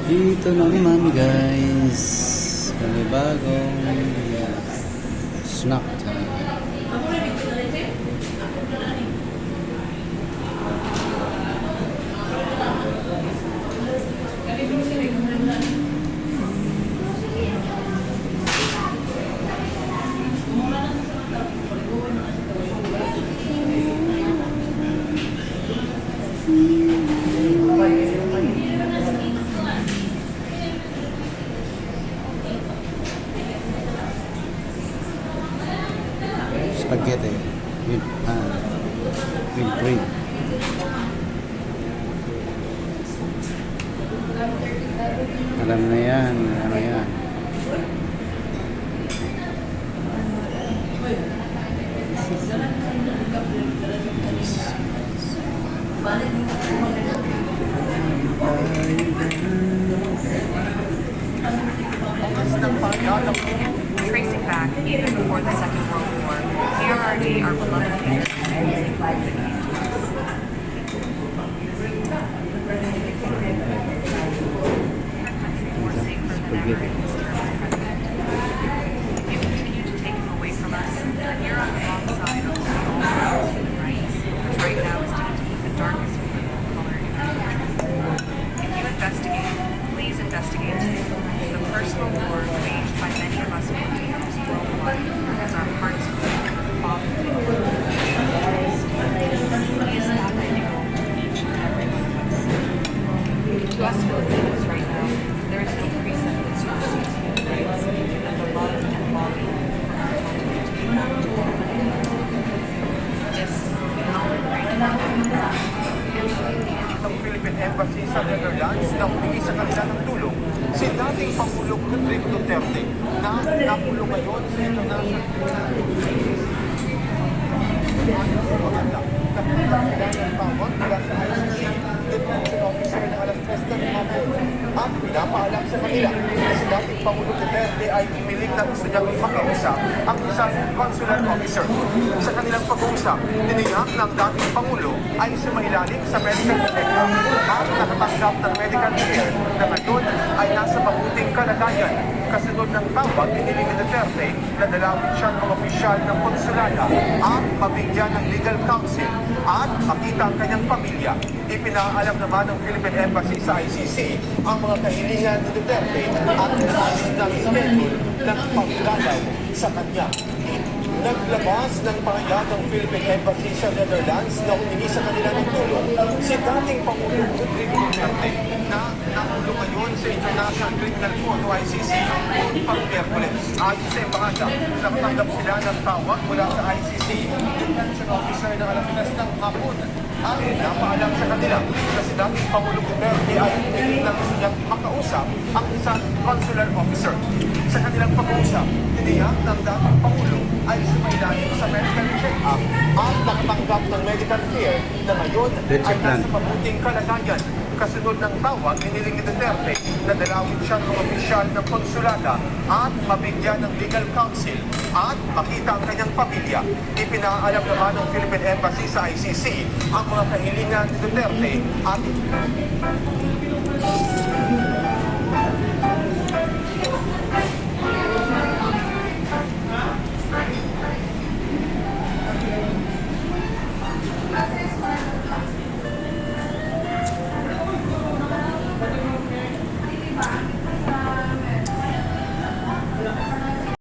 Dito naman guys, may bagong snack time. Spaghetti with bread. Alam na yan, ano yan. Tracing back even before the Second World War, PRRD, our beloved Spaghetti. You continue to take them away from us, and you're on the wrong side of the human rights, which right now is deep in the darkest color in our country. If you investigate, please investigate the personal war waged by many of us Filipinos worldwide as our hearts bleed for the father. He is not equal to each and every one of us. To us Filipinos right now, there is no precept that supersedes human rights and the love and longing for our continent. Yes, we all agree. Ng Philippine Embassy sa Netherlands na humingi sa kanila ng tulong si dating Pangulong Rodrigo Duterte na nakulong ngayon sa international tawag mula sa ICC detention officer na alas 3 ng hapon at pinapaalam sa kanila na si dating Pangulong Duterte ay pumiling na gusto niyang makausap ang isang consular officer. Sa kanilang pag-uusap, tiniyak ng dating Pangulo ay sumailalim sa medical check-up at nakatanggap ng medical care na ngayon ay nasa mabuting kalagayan. Kasunod ng tawag, pinili ni Duterte na dalawin siyang mga opisyal ng konsulada at mabigyan ng legal counsel at makita ang kanyang pamilya. Ipinaalam naman ng Philippine Embassy sa ICC ang mga kahilingan ni Duterte at nais ng schedule ng pagdalaw sa kanya. Naglabas ng pahayag ng Philippine Embassy sa Netherlands na humingi sa kanila ng tulong si dating Pangulong Rodrigo Duterte na nakulong ngayon sa International Criminal Court o ICC noong pang-Miyerkules. Ayon sa embahada, nakatanggap sila ng tawag mula sa ICC detention officer na alas 3 ng hapon at napaalam sa kanila na si dating Pangulong Duterte ay humiling na gusto niyang makausap ang isang consular officer. Sa kanilang pag-uusap, tiniyak ng dating Pangulo ay sumailalim sa medical check-up at nakatanggap ng medical care na ngayon ay nasa mabuting kalagayan. Kasunod ng tawag, hiniling ni Duterte na dalawin siyang mga opisyal ng konsulada at mabigyan ng legal counsel at makita ang kanyang pamilya. Ipinaalam naman ng Philippine Embassy sa ICC ang mga kahilingan ni Duterte at